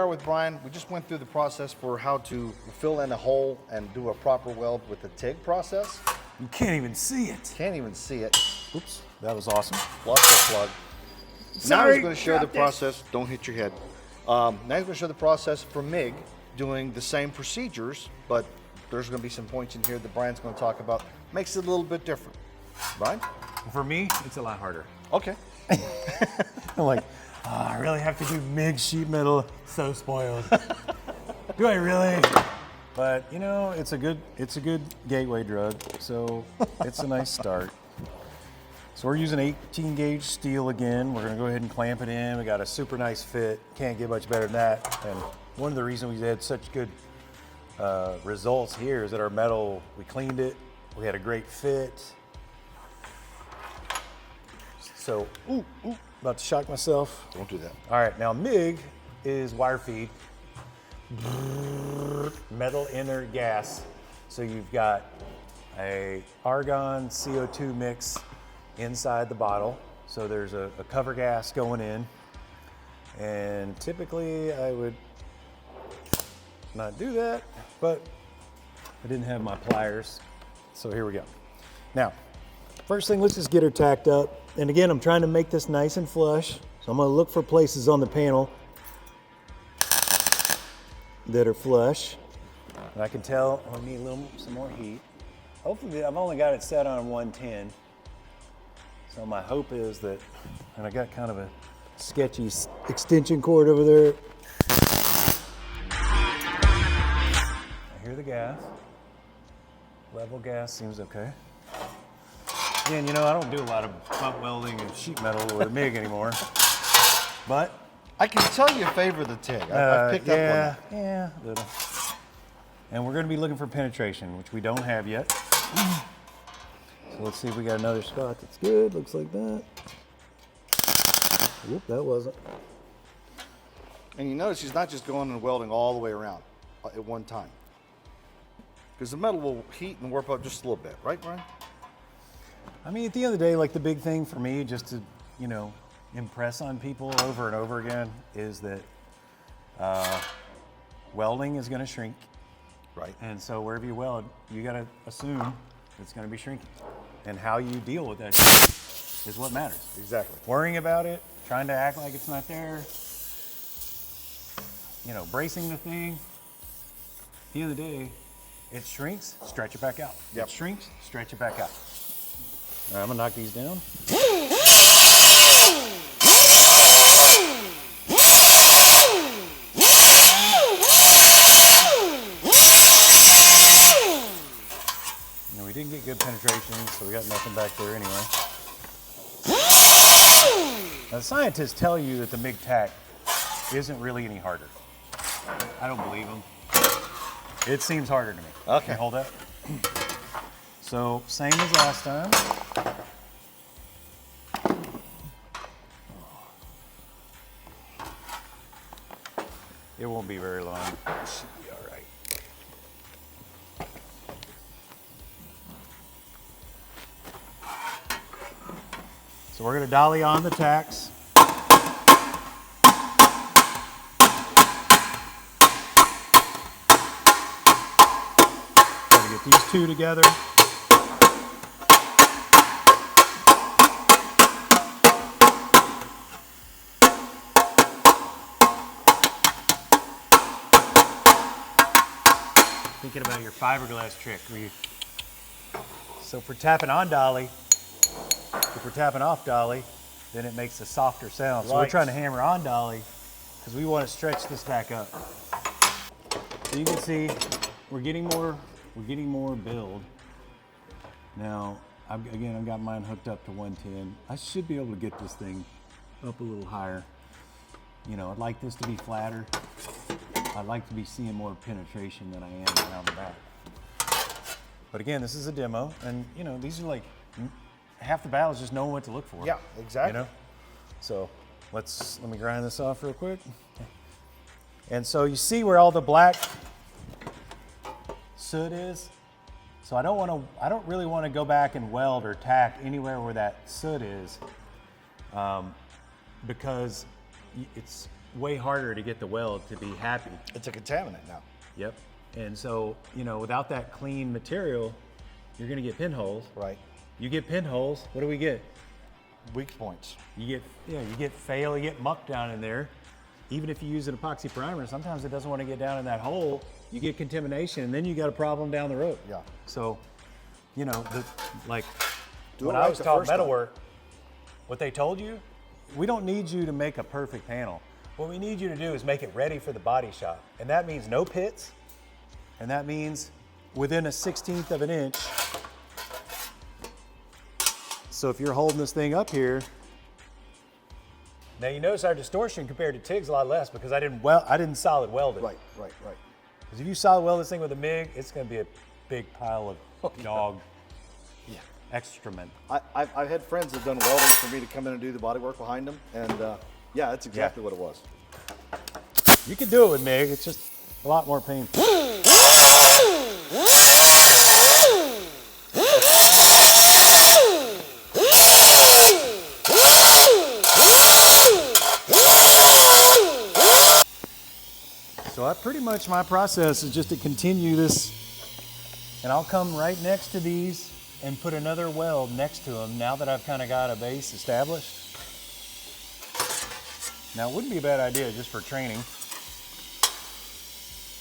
are with Bryan. We just went through the process for how to fill in a hole and do a proper weld with the TIG process. You can't even see it. Can't even see it. Oops, that was awesome. Lost the plug. Now he's going to show the process. Don't hit your head. Now he's going to show the process for MIG, doing the same procedures, but there's going to be some points in here that Bryan's going to talk about. Makes it a little bit different. Bryan? For me, it's a lot harder. Okay. I'm like, oh, I really have to do MIG sheet metal. So spoiled. Do I really? But you know, it's a good gateway drug, so it's a nice start. So we're using 18 gauge steel again. We're gonna go ahead and clamp it in. We got a super nice fit. Can't get much better than that. And one of the reasons we had such good results here is that our metal, we cleaned it. We had a great fit. So, about to shock myself. Don't do that. All right, now MIG is wire feed, metal inert gas. So you've got a argon CO2 mix inside the bottle. So there's a cover gas going in. And typically I would not do that, but I didn't have my pliers. So here we go. Now, first thing, let's just get her tacked up. And again, I'm trying to make this nice and flush. So I'm gonna look for places on the panel that are flush. And I can tell I need some more heat. Hopefully, I've only got it set on 110. So my hope is that, and I got kind of a sketchy extension cord over there. I hear the gas. Level gas seems okay. Again, you know, I don't do a lot of butt welding and sheet metal or MIG anymore, but I can tell you favor the TIG. I picked up on that. Yeah, little. And we're going to be looking for penetration, which we don't have yet. So let's see if we got another spot that's good. Looks like that. Whoop, that wasn't. And you notice he's not just going and welding all the way around at one time, because the metal will heat and warp up just a little bit, right, Bryan? I mean, at the end of the day, like the big thing for me, just to, you know, impress on people over and over again, is that welding is going to shrink. Right. And so wherever you weld, you got to assume it's going to be shrinking. And how you deal with that is what matters. Exactly. Worrying about it, trying to act like it's not there, you know, bracing the thing. At the end of the day, it shrinks, stretch it back out. Yep. It shrinks, stretch it back out. All right, I'm gonna knock these down. Now we didn't get good penetration, so we got nothing back there anyway. Now the scientists tell you that the MIG tack isn't really any harder. I don't believe them. It seems harder to me. Okay. Can you hold that? So same as last time. It won't be very long. It should be all right. So we're going to dolly on the tacks. Got to get these two together. Thinking about your fiberglass trick. So for tapping on dolly, if we're tapping off dolly, then it makes a softer sound. So we're trying to hammer on dolly because we want to stretch this back up. So you can see we're getting more build. Now, I've got mine hooked up to 110. I should be able to get this thing up a little higher. You know, I'd like this to be flatter. I'd like to be seeing more penetration than I am around the back. But again, this is a demo, and you know, these are like, half the battle is just knowing what to look for. Yeah, exactly. You know? So let me grind this off real quick. And so you see where all the black soot is? So I don't really want to go back and weld or tack anywhere where that soot is, because way harder to get the weld to be happy. It's a contaminant now. Yep. And so, you know, without that clean material, you're gonna get pinholes. Right. You get pinholes, what do we get? Weak points. You get fail, you get muck down in there. Even if you use an epoxy primer, sometimes it doesn't want to get down in that hole. You get contamination, and then you got a problem down the road. Yeah. So, you know, like Do when it I right was the taught first time. metalwork, what they told you, we don't need you to make a perfect panel. What we need you to do is make it ready for the body shop. And that means no pits, and that means within a 1/16 of an inch. So if you're holding this thing up here, now you notice our distortion compared to TIG's a lot less because I didn't solid weld it. Right. Because if you solid weld this thing with a MIG, it's going to be a big pile of dog excrement. I've had friends that have done welding for me to come in and do the body work behind them, and yeah, that's exactly what it was. You can do it with MIG, it's just a lot more painful. So pretty much my process is just to continue this, and I'll come right next to these and put another weld next to them now that I've kind of got a base established. Now it wouldn't be a bad idea just for training.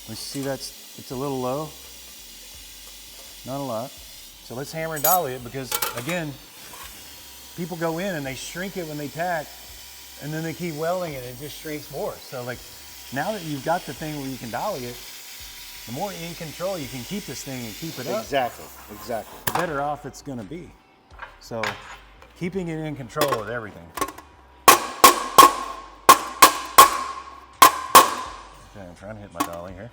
We see it's a little low, not a lot. So let's hammer and dolly it because again, people go in and they shrink it when they tack and then they keep welding it and it just shrinks more. So like now that you've got the thing where you can dolly it, the more in control you can keep this thing and keep it up, Exactly. the better off it's gonna be. So keeping it in control is everything. Okay, I'm trying to hit my dolly here.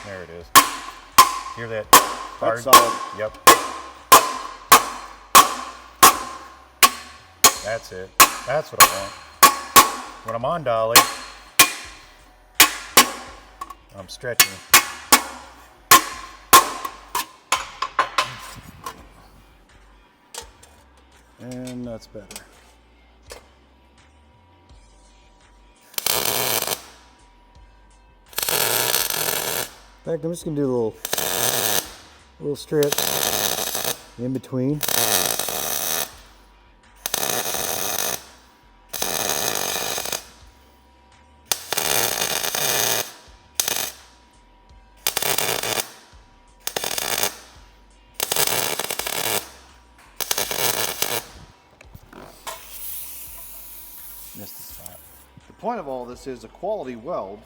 There it is. Hear that? That's solid. Yep. That's it. That's what I want. When I'm on dolly, I'm stretching. And that's better. In fact, I'm just gonna do a little strip in between. Missed the spot. The point of all this is a quality weld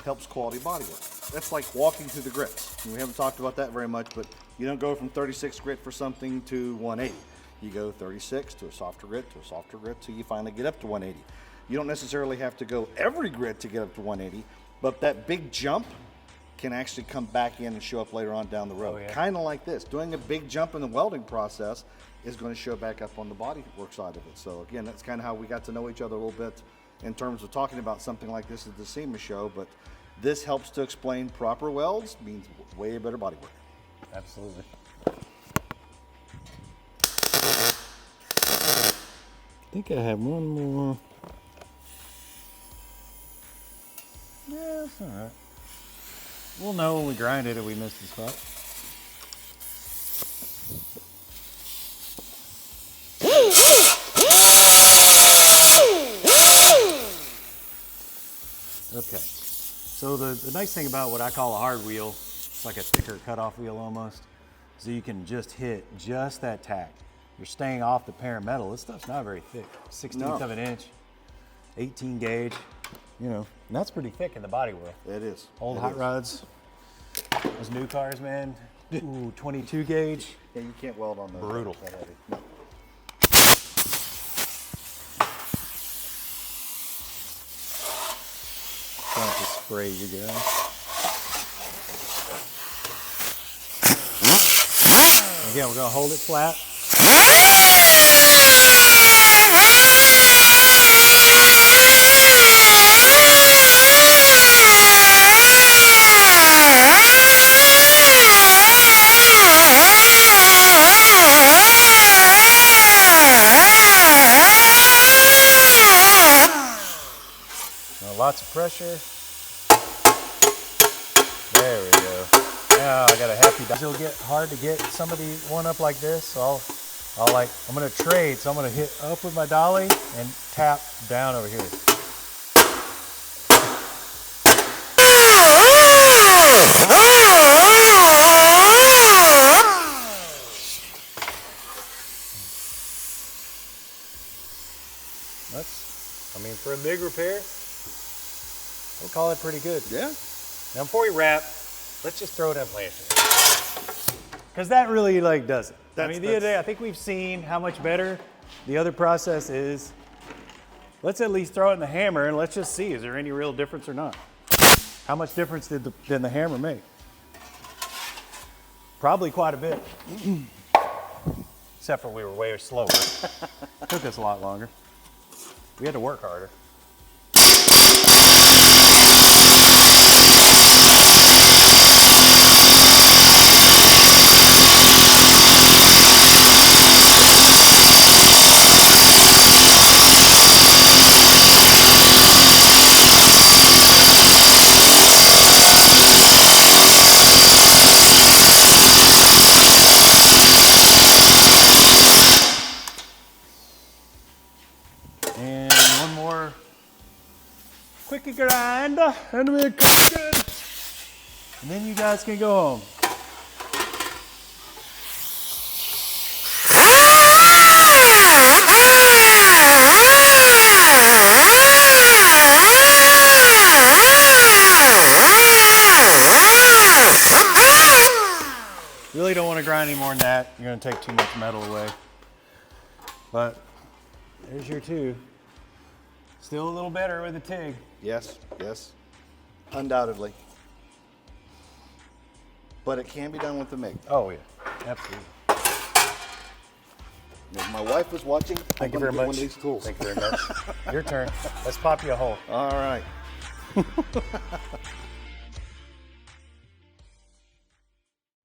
helps quality bodywork. That's like walking through the grits. We haven't talked about that very much, but you don't go from 36 grit for something to 180. You go 36 to a softer grit to a softer grit till you finally get up to 180. You don't necessarily have to go every grit to get up to 180, but that big jump can actually come back in and show up later on down the road. Oh, yeah. Kind of like this. Doing a big jump in the welding process is going to show back up on the bodywork side of it. So again, that's kind of how we got to know each other a little bit in terms of talking about something like this at the SEMA show, but this helps to explain proper welds, means way better bodywork. Absolutely. I think I have one more. Yeah, that's all right. We'll know when we grind it if we miss the spot. Okay. So the nice thing about what I call a hard wheel, it's like a thicker cutoff wheel almost, so you can just hit just that tack. You're staying off the parent metal. This stuff's not very thick. 16th of an inch, 18 gauge, you know, and that's pretty thick in the body world. It is. Old It hot is. rods, those new cars, man. Ooh, 22 gauge. Yeah, you can't weld on those. Brutal. That heavy. No. Trying to spray you guys. Again, we're gonna hold it flat. lots of pressure. There we go. Now I got a happy dot. It'll get hard to get somebody one up like this, so I'm gonna trade. So I'm gonna hit up with my dolly and tap down over here. I mean, for a MIG repair, we'll call it pretty good. Yeah. Now before we wrap, let's just throw it in planter. Because that really like does it. I mean, the other day, I think we've seen how much better the other process is. Let's at least throw it in the hammer and let's just see, is there any real difference or not? How much difference did the hammer make? Probably quite a bit. Except for we were way slower. Took us a lot longer. We had to work harder. And one more quickie grind, and we're cooking. And then you guys can go home. Really don't want to grind any more than that. You're going to take too much metal away. But there's your two. Still a little better with the TIG. Yes, yes, undoubtedly. But it can be done with the MIG. Oh yeah, absolutely. If my wife was watching, Thank you very much. one of these tools. Thank you very much. Your turn. Let's pop you a hole. All right.